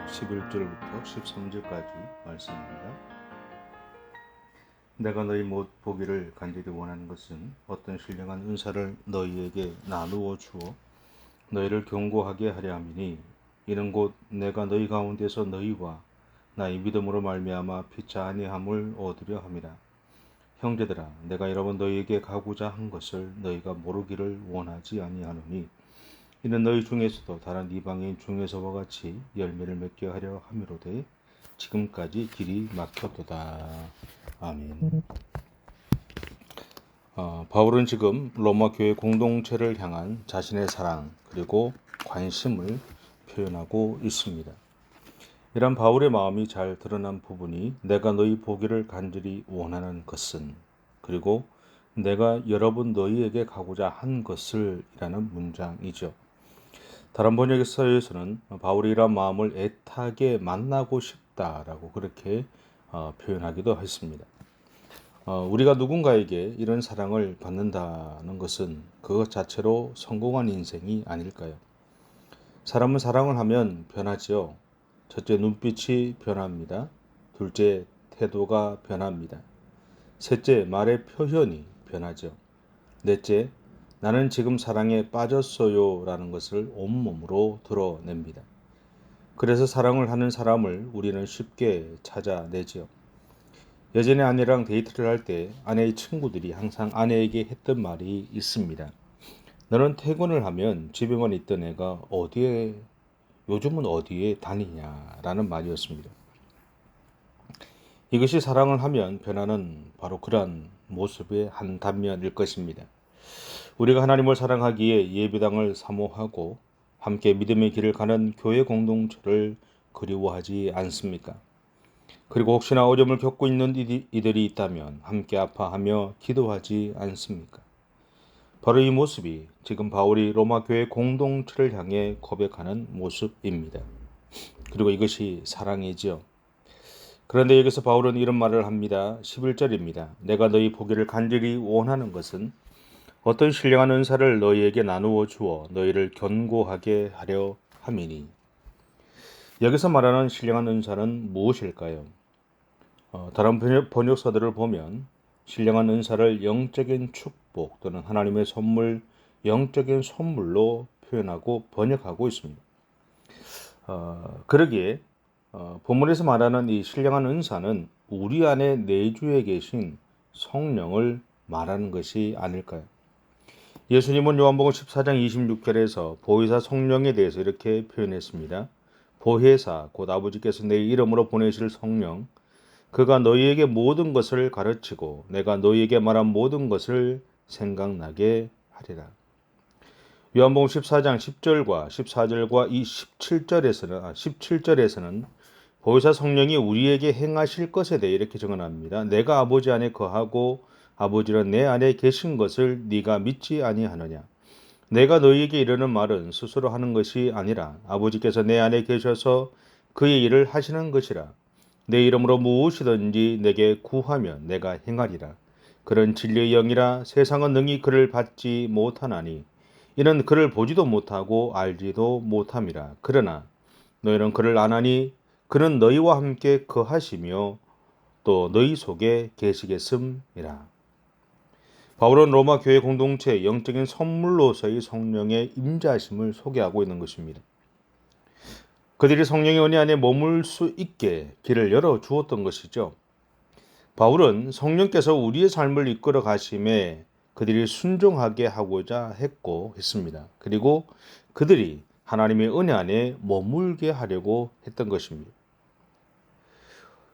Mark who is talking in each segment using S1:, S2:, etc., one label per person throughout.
S1: 11절부터 13절까지 말씀입니다. 내가 너희 못 보기를 간절히 원하는 것은 어떤 신령한 은사를 너희에게 나누어 주어 너희를 견고하게 하려 함이니, 이는 곧 내가 너희 가운데서 너희와 나의 믿음으로 말미암아 피차 아니함을 얻으려 함이라. 형제들아, 내가 여러 번 너희에게 가고자 한 것을 너희가 모르기를 원하지 아니하노니, 이는 너희 중에서도 다른 이방인 중에서와 같이 열매를 맺게 하려 함이로되 지금까지 길이 막혔도다. 아멘. 바울은 지금 로마 교회 공동체를 향한 자신의 사랑 그리고 관심을 표현하고 있습니다. 이런 바울의 마음이 잘 드러난 부분이 내가 너희 보기를 간절히 원하는 것은, 그리고 내가 여러 번 너희에게 가고자 한 것을 이라는 문장이죠. 다른 번역서에서는 바울이 이런 마음을 애타게 만나고 싶다라고 그렇게 표현하기도 했습니다. 우리가 누군가에게 이런 사랑을 받는다는 것은 그것 자체로 성공한 인생이 아닐까요? 사람은 사랑을 하면 변하지요. 첫째, 눈빛이 변합니다. 둘째, 태도가 변합니다. 셋째, 말의 표현이 변하죠. 넷째, 나는 지금 사랑에 빠졌어요 라는 것을 온몸으로 드러냅니다. 그래서 사랑을 하는 사람을 우리는 쉽게 찾아내지요. 예전에 아내랑 데이트를 할 때 아내의 친구들이 항상 아내에게 했던 말이 있습니다. 너는 퇴근을 하면 집에만 있던 애가 요즘은 어디에 다니냐라는 말이었습니다. 이것이 사랑을 하면 변하는 바로 그러한 모습의 한 단면일 것입니다. 우리가 하나님을 사랑하기에 예배당을 사모하고 함께 믿음의 길을 가는 교회 공동체를 그리워하지 않습니까? 그리고 혹시나 어려움을 겪고 있는 이들이 있다면 함께 아파하며 기도하지 않습니까? 바로 이 모습이 지금 바울이 로마 교회 공동체를 향해 고백하는 모습입니다. 그리고 이것이 사랑이지요. 그런데 여기서 바울은 이런 말을 합니다. 11절입니다. 내가 너희 보기를 간절히 원하는 것은 어떤 신령한 은사를 너희에게 나누어 주어 너희를 견고하게 하려 함이니. 여기서 말하는 신령한 은사는 무엇일까요? 다른 번역서들을 보면 신령한 은사를 영적인 축복 또는 하나님의 선물, 영적인 선물로 표현하고 번역하고 있습니다. 그러기에 본문에서 말하는 이 신령한 은사는 우리 안에 내주에 계신 성령을 말하는 것이 아닐까요? 예수님은 요한복음 14장 26절에서 보혜사 성령에 대해서 이렇게 표현했습니다. 보혜사 곧 아버지께서 내 이름으로 보내실 성령, 그가 너희에게 모든 것을 가르치고 내가 너희에게 말한 모든 것을 생각나게 하리라. 요한복음 14장 10절과 14절과 이 17절에서는 보혜사 성령이 우리에게 행하실 것에 대해 이렇게 증언합니다. 내가 아버지 안에 거하고 아버지는 내 안에 계신 것을 네가 믿지 아니하느냐. 내가 너희에게 이르는 말은 스스로 하는 것이 아니라 아버지께서 내 안에 계셔서 그의 일을 하시는 것이라. 내 이름으로 무엇이든지 내게 구하면 내가 행하리라. 그런 진리의 영이라. 세상은 능히 그를 받지 못하나니 이는 그를 보지도 못하고 알지도 못함이라. 그러나 너희는 그를 아나니 그는 너희와 함께 거하시며 또 너희 속에 계시겠음이라. 바울은 로마 교회 공동체의 영적인 선물로서의 성령의 임재하심을 소개하고 있는 것입니다. 그들이 성령의 은혜 안에 머물 수 있게 길을 열어 주었던 것이죠. 바울은 성령께서 우리의 삶을 이끌어 가심에 그들이 순종하게 하고자 했습니다. 그리고 그들이 하나님의 은혜 안에 머물게 하려고 했던 것입니다.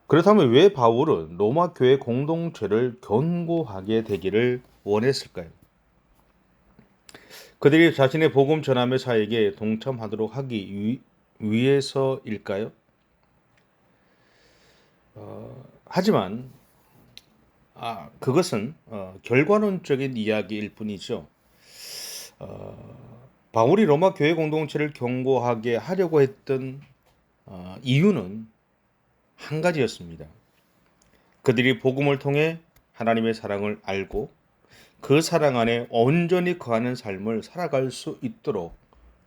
S1: 그렇다면 왜 바울은 로마 교회 공동체를 견고하게 되기를 원했을까요? 그들이 자신의 복음 전함의 사역에 동참하도록 하기 위해서일까요? 하지만 그것은 결과론적인 이야기일 뿐이죠. 바울이 로마 교회 공동체를 견고하게 하려고 했던 이유는 한 가지였습니다. 그들이 복음을 통해 하나님의 사랑을 알고 그 사랑 안에 온전히 거하는 삶을 살아갈 수 있도록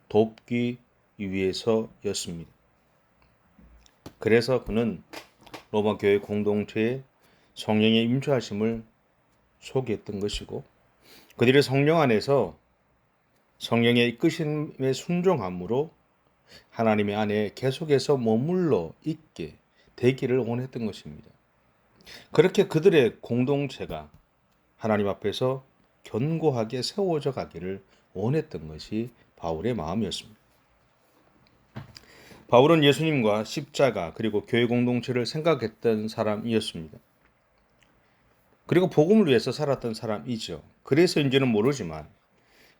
S1: 돕기 위해서였습니다. 그래서 그는 로마 교회 공동체에 성령의 임재하심을 소개했던 것이고, 그들의 성령 안에서 성령의 이끄심에 순종함으로 하나님의 안에 계속해서 머물러 있게 되기를 원했던 것입니다. 그렇게 그들의 공동체가 하나님 앞에서 견고하게 세워져 가기를 원했던 것이 바울의 마음이었습니다. 바울은 예수님과 십자가 그리고 교회 공동체를 생각했던 사람이었습니다. 그리고 복음을 위해서 살았던 사람이죠. 그래서인지는 모르지만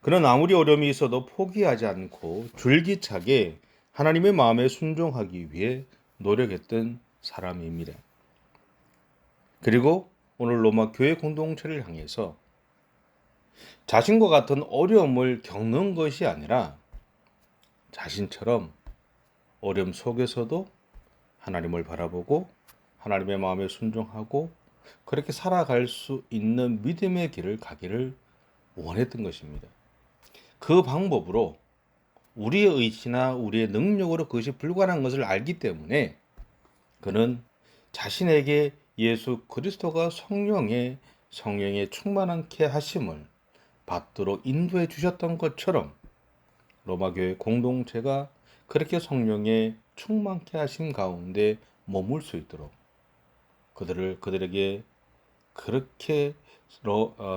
S1: 그는 아무리 어려움이 있어도 포기하지 않고 줄기차게 하나님의 마음에 순종하기 위해 노력했던 사람입니다. 그리고 오늘 로마 교회 공동체를 향해서 자신과 같은 어려움을 겪는 것이 아니라 자신처럼 어려움 속에서도 하나님을 바라보고 하나님의 마음에 순종하고 그렇게 살아갈 수 있는 믿음의 길을 가기를 원했던 것입니다. 그 방법으로 우리의 의지나 우리의 능력으로 그것이 불가능한 것을 알기 때문에 그는 자신에게 예수 그리스도가 성령의 충만케 하심을 받도록 인도해 주셨던 것처럼 로마 교회 공동체가 그렇게 성령의 충만케 하심 가운데 머물 수 있도록 그들에게 그렇게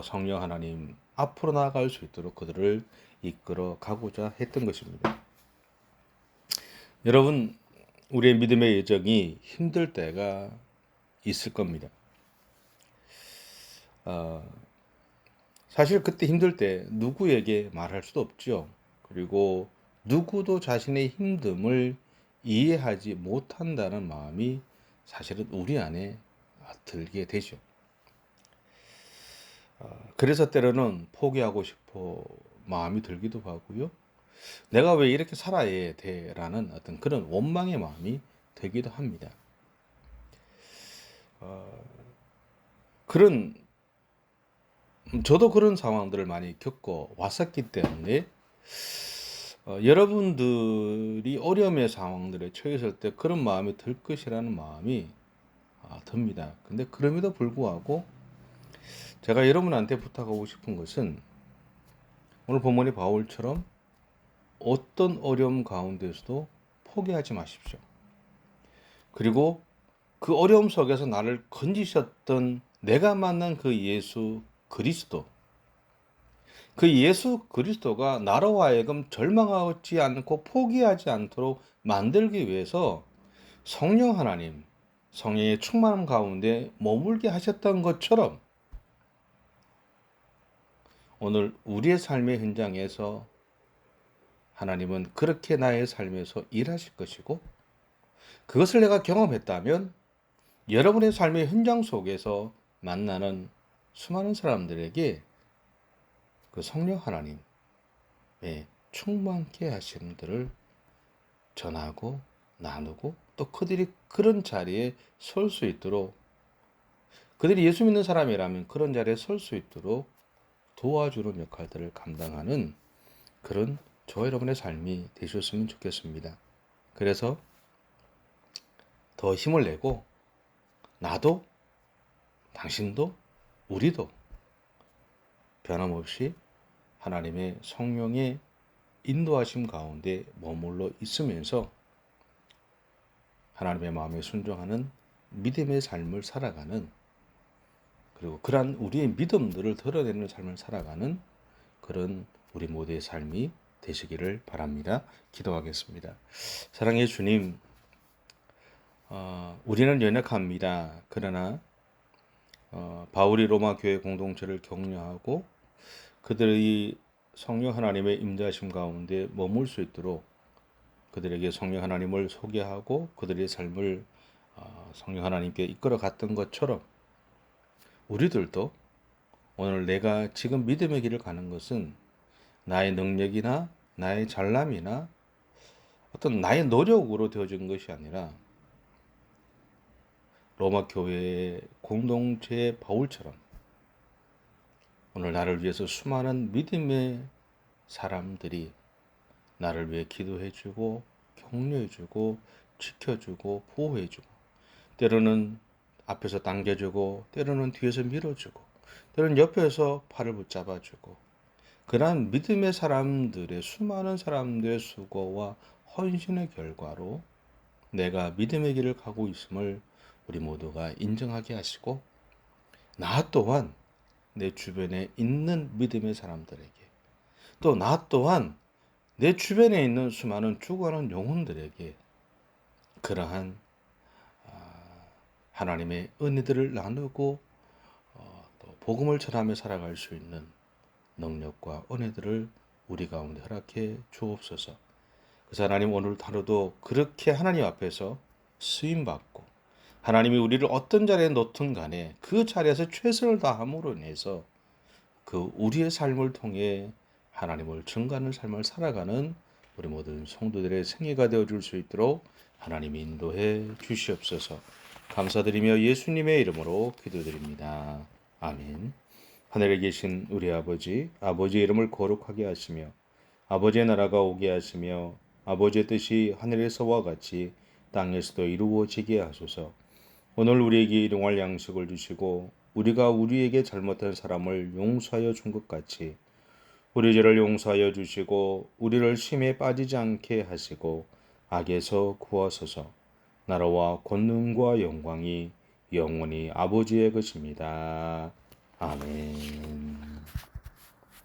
S1: 성령 하나님 앞으로 나아갈 수 있도록 그들을 이끌어 가고자 했던 것입니다. 여러분, 우리의 믿음의 여정이 힘들 때가 있을 겁니다. 사실 그때 힘들 때 누구에게 말할 수도 없죠. 그리고 누구도 자신의 힘듦을 이해하지 못한다는 마음이 사실은 우리 안에 들게 되죠. 그래서 때로는 포기하고 싶어 마음이 들기도 하고요. 내가 왜 이렇게 살아야 돼라는 어떤 그런 원망의 마음이 들기도 합니다. 저도 그런 상황들을 많이 겪어 왔었기 때문에 여러분들이 어려움의 상황들에 처했을 때 그런 마음이 들 것이라는 마음이 듭니다. 근데 그럼에도 불구하고 제가 여러분한테 부탁하고 싶은 것은 오늘 본문의 바울처럼 어떤 어려움 가운데서도 포기하지 마십시오. 그리고 그 어려움 속에서 나를 건지셨던 내가 만난 그 예수 그리스도, 그 예수 그리스도가 나로 하여금 절망하지 않고 포기하지 않도록 만들기 위해서 성령 하나님, 성령의 충만함 가운데 머물게 하셨던 것처럼 오늘 우리의 삶의 현장에서 하나님은 그렇게 나의 삶에서 일하실 것이고 그것을 내가 경험했다면 여러분의 삶의 현장 속에서 만나는 수많은 사람들에게 그 성령 하나님의 충만케 하심들을 전하고 나누고 또 그들이 그런 자리에 설 수 있도록 그들이 예수 믿는 사람이라면 그런 자리에 설 수 있도록 도와주는 역할들을 감당하는 그런 저와 여러분의 삶이 되셨으면 좋겠습니다. 그래서 더 힘을 내고 나도 당신도 우리도 변함없이 하나님의 성령의 인도하심 가운데 머물러 있으면서 하나님의 마음에 순종하는 믿음의 삶을 살아가는 그리고 그러한 우리의 믿음들을 드러내는 삶을 살아가는 그런 우리 모두의 삶이 되시기를 바랍니다. 기도하겠습니다. 사랑의 주님, 우리는 연약합니다. 그러나 바울이 로마 교회 공동체를 격려하고 그들의 성령 하나님의 임재하심 가운데 머물 수 있도록 그들에게 성령 하나님을 소개하고 그들의 삶을 성령 하나님께 이끌어 갔던 것처럼 우리들도 오늘 내가 지금 믿음의 길을 가는 것은 나의 능력이나 나의 잘남이나 어떤 나의 노력으로 되어진 것이 아니라 로마 교회의 공동체의 바울처럼 오늘 나를 위해서 수많은 믿음의 사람들이 나를 위해 기도해주고 격려해주고 지켜주고 보호해주고, 때로는 앞에서 당겨주고, 때로는 뒤에서 밀어주고, 때로는 옆에서 팔을 붙잡아주고, 그러한 믿음의 사람들의 수많은 사람들의 수고와 헌신의 결과로 내가 믿음의 길을 가고 있음을 우리 모두가 인정하게 하시고, 나 또한 내 주변에 있는 믿음의 사람들에게, 또 나 또한 내 주변에 있는 수많은 죽어가는 영혼들에게 그러한 하나님의 은혜들을 나누고 또 복음을 전하며 살아갈 수 있는 능력과 은혜들을 우리 가운데 허락해 주옵소서. 그래서 하나님, 오늘 하루도 그렇게 하나님 앞에서 쓰임받고, 하나님이 우리를 어떤 자리에 놓든 간에 그 자리에서 최선을 다함으로 인해서 그 우리의 삶을 통해 하나님을 증거하는 삶을 살아가는 우리 모든 성도들의 생애가 되어줄 수 있도록 하나님이 인도해 주시옵소서. 감사드리며 예수님의 이름으로 기도드립니다. 아멘. 하늘에 계신 우리 아버지, 아버지의 이름을 거룩하게 하시며 아버지의 나라가 오게 하시며 아버지의 뜻이 하늘에서와 같이 땅에서도 이루어지게 하소서. 오늘 우리에게 일용할 양식을 주시고 우리가 우리에게 잘못한 사람을 용서하여 준 것 같이 우리 죄를 용서하여 주시고 우리를 심에 빠지지 않게 하시고 악에서 구하소서. 나라와 권능과 영광이 영원히 아버지의 것입니다. 아멘.